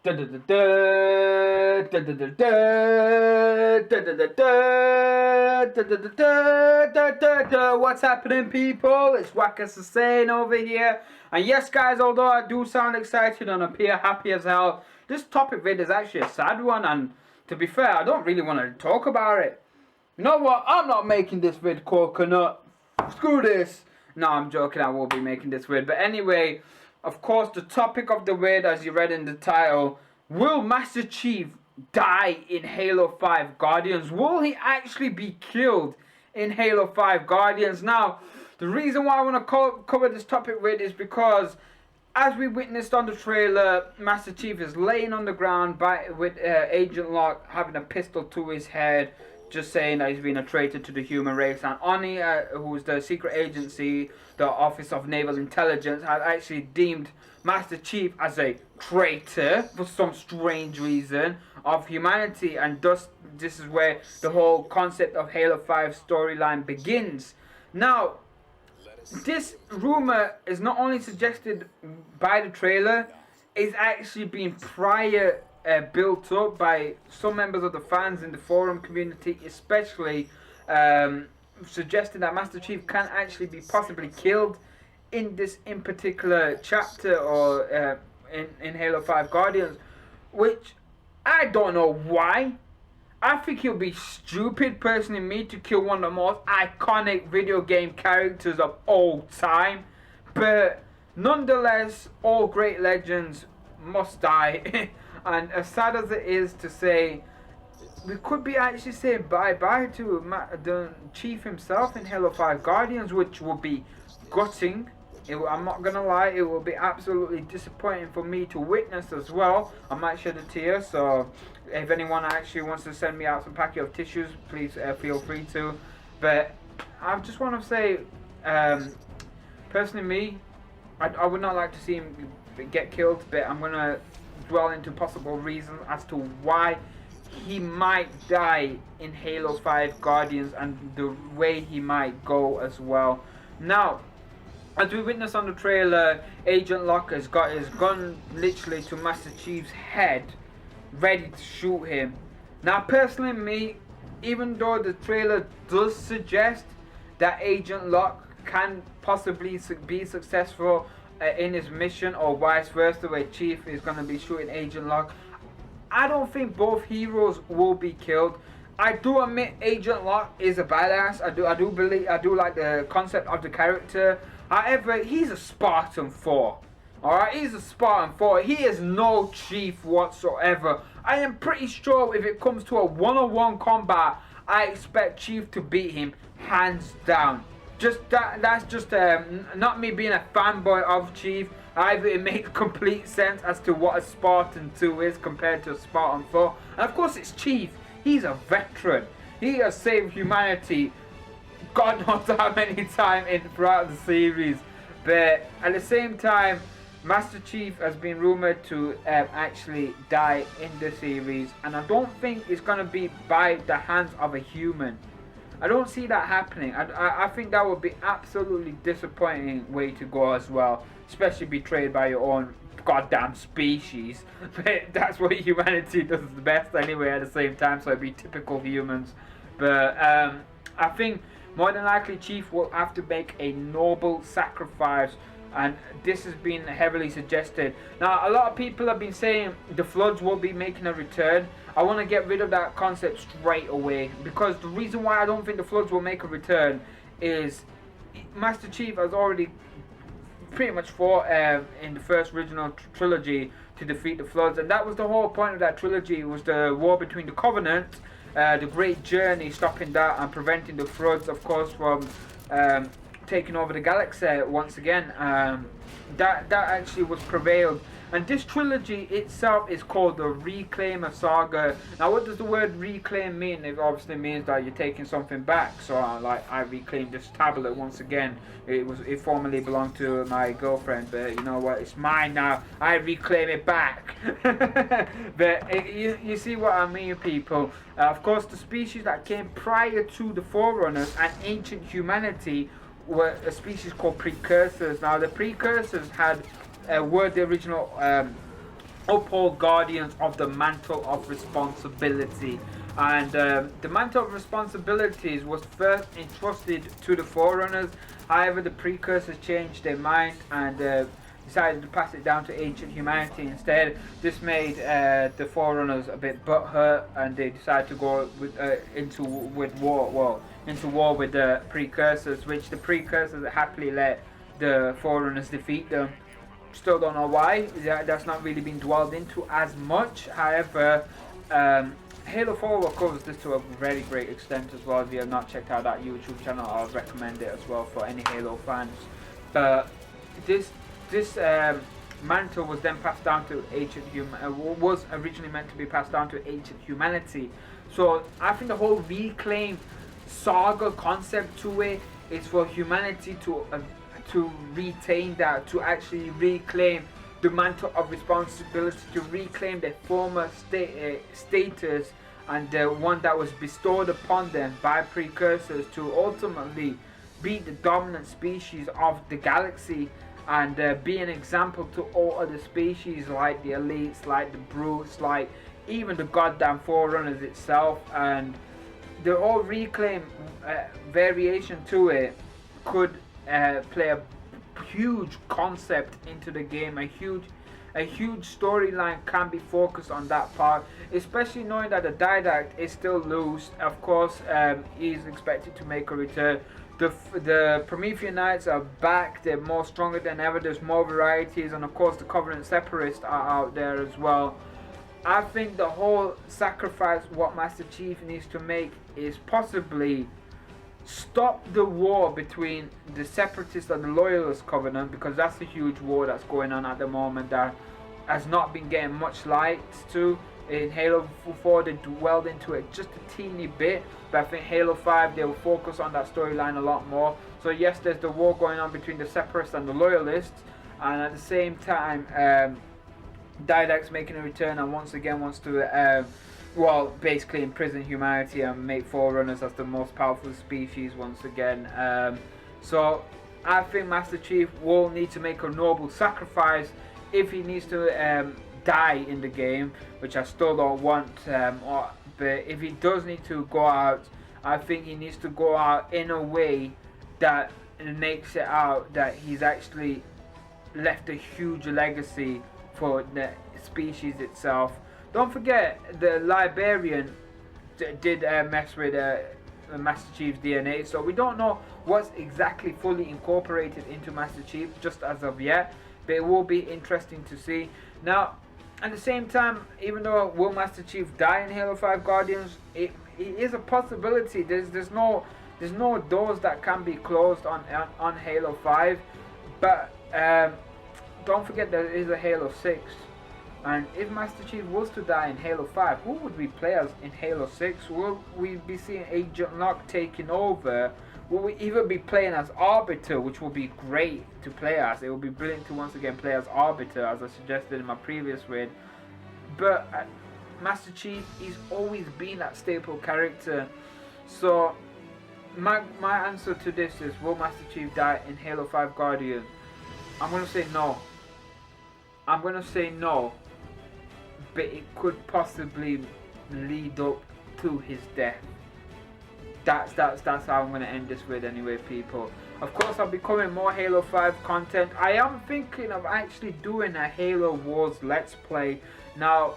What's happening, people? It's Waka Sustain over here. And yes, guys, although I do sound excited and appear happy as hell, this topic vid is actually a sad one. And to be fair, I don't really want to talk about it. You know what? I'm not making this vid, coconut. Screw this. No, I'm joking. I will be making this vid. But anyway, of course, the topic of the vid, as you read in the title, will Master Chief die in Halo 5 Guardians? Will he actually be killed in Halo 5 Guardians? Now, the reason why I want to cover this topic with is because, as we witnessed on the trailer, Master Chief is laying on the ground with Agent Locke having a pistol to his head, just saying that he's been a traitor to the human race. And Oni, who's the secret agency, the Office of Naval Intelligence, has actually deemed Master Chief as a traitor for some strange reason of humanity. And thus, this is where the whole concept of Halo 5 storyline begins. Now, this rumor is not only suggested by the trailer, it's actually been prior built up by some members of the fans in the forum community, especially suggesting that Master Chief can actually be possibly killed in this in particular chapter or in Halo 5 Guardians, which I don't know why. I think he'll be stupid, personally, me, to kill one of the most iconic video game characters of all time. But nonetheless, all great legends must die. And as sad as it is to say, we could be actually saying bye-bye to the Chief himself in Halo 5 Guardians, which would be gutting. I'm not going to lie, it will be absolutely disappointing for me to witness as well. I might shed a tear, so if anyone actually wants to send me out some packet of tissues, please feel free to. But I just want to say, personally me, I would not like to see him get killed, but I'm going to dwell into possible reasons as to why he might die in Halo 5 Guardians and the way he might go as well. Now, as we witnessed on the trailer, Agent Locke has got his gun literally to Master Chief's head, ready to shoot him. Now, personally, me, even though the trailer does suggest that Agent Locke can possibly be successful in his mission, or vice versa, where Chief is going to be shooting Agent Locke, I don't think both heroes will be killed. I do admit Agent Locke is a badass. I do like the concept of the character. However, he's a Spartan 4. Alright, he's a Spartan 4. He is no Chief whatsoever. I am pretty sure if it comes to a one-on-one combat, I expect Chief to beat him hands down. That's just not me being a fanboy of Chief. Either it makes complete sense as to what a Spartan 2 is compared to a Spartan 4. And of course it's Chief. He's a veteran. He has saved humanity God knows how many times throughout the series. But at the same time, Master Chief has been rumored to actually die in the series. And I don't think it's going to be by the hands of a human. I don't see that happening. I think that would be absolutely disappointing way to go as well. Especially betrayed by your own goddamn species. But that's what humanity does the best anyway at the same time. So it'd be typical humans. But I think more than likely Chief will have to make a noble sacrifice. And this has been heavily suggested. Now, a lot of people have been saying the Floods will be making a return. I want to get rid of that concept straight away. Because the reason why I don't think the Floods will make a return is Master Chief has already pretty much fought in the first original trilogy to defeat the Floods. And that was the whole point of that trilogy, was the war between the Covenant, the Great Journey, stopping that and preventing the Floods, of course, from taking over the galaxy once again. That actually was prevailed. And this trilogy itself is called the Reclaimer Saga. Now, what does the word reclaim mean? It obviously means that you're taking something back. So, like, I reclaimed this tablet once again. It formerly belonged to my girlfriend, but you know what? It's mine now. I reclaim it back. But you see what I mean, people. Of course, the species that came prior to the Forerunners and ancient humanity were a species called precursors. Now, the precursors were the original uphold guardians of the mantle of responsibility. And the mantle of responsibilities was first entrusted to the Forerunners. However, the precursors changed their mind and decided to pass it down to ancient humanity instead. This made the Forerunners a bit butthurt, and they decided to go into war with the precursors, which the precursors happily let the Forerunners defeat them. Still don't know why. That's not really been dwelled into as much. However, Halo 4 covers this to a very great extent as well. If you have not checked out that YouTube channel, I would recommend it as well for any Halo fans. But this mantle was then passed down to was originally meant to be passed down to ancient humanity. So I think the whole reclaim saga concept to it is for humanity to retain that, to actually reclaim the mantle of responsibility, to reclaim their former status and the one that was bestowed upon them by precursors, to ultimately be the dominant species of the galaxy and be an example to all other species like the elites, like the brutes, like even the goddamn Forerunners itself. And the all reclaim variation to it could play a huge concept into the game. A huge storyline can be focused on that part, especially knowing that the Didact is still loose. Of course, he's expected to make a return. The Promethean Knights are back. They're more stronger than ever. There's more varieties, and of course the Covenant Separatists are out there as well. I think the whole sacrifice what Master Chief needs to make is possibly stop the war between the Separatists and the Loyalist Covenant, because that's a huge war that's going on at the moment that has not been getting much light to. In Halo 4 they dwelled into it just a teeny bit, but I think Halo 5 they will focus on that storyline a lot more. So yes, there's the war going on between the Separatists and the Loyalists, and at the same time Didact's making a return and once again wants to basically imprison humanity and make Forerunners as the most powerful species once again. So I think Master Chief will need to make a noble sacrifice if he needs to die in the game, which I still don't want, but if he does need to go out, I think he needs to go out in a way that makes it out that he's actually left a huge legacy for the species itself. Don't forget, the Librarian did mess with Master Chief's DNA, so we don't know what's exactly fully incorporated into Master Chief just as of yet, but it will be interesting to see. Now, at the same time, even though will Master Chief die in Halo 5 Guardians, it is a possibility. There's no doors that can be closed on Halo 5, but don't forget there is a Halo 6. And if Master Chief was to die in Halo 5, who would we play as in Halo 6? Will we be seeing Agent Locke taking over? Will we even be playing as Arbiter, which will be great to play as? It will be brilliant to once again play as Arbiter, as I suggested in my previous vid. But Master Chief, he's always been that staple character. So my answer to this is, will Master Chief die in Halo 5 Guardian? I'm going to say no. I'm going to say no. But it could possibly lead up to his death. That's how I'm going to end this with anyway, people. Of course, I'll be covering more Halo 5 content. I am thinking of actually doing a Halo Wars Let's Play. Now,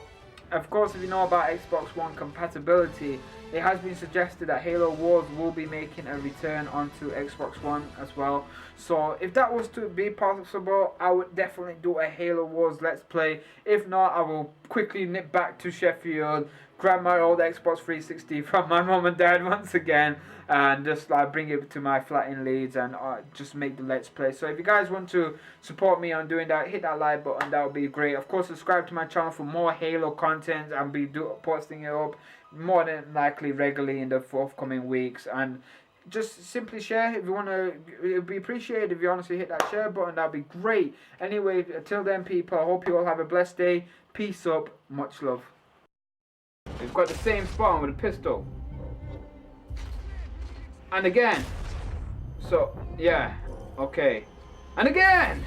of course, if you know about Xbox One compatibility, it has been suggested that Halo Wars will be making a return onto Xbox One as well. So if that was to be possible, I would definitely do a Halo Wars Let's Play. If not, I will quickly nip back to Sheffield, grab my old Xbox 360 from my mum and dad once again, and just like bring it to my flat in Leeds and just make the Let's Play. So if you guys want to support me on doing that, hit that like button, that would be great. Of course, subscribe to my channel for more Halo content. I'll be posting it up more than likely regularly in the forthcoming weeks, and just simply share if you want to. It would be appreciated if you honestly hit that share button. That'd be great. Anyway, until then, people, I hope you all have a blessed day. Peace up, much love. We've got the same spawn with a pistol, and again. So yeah, okay, and again.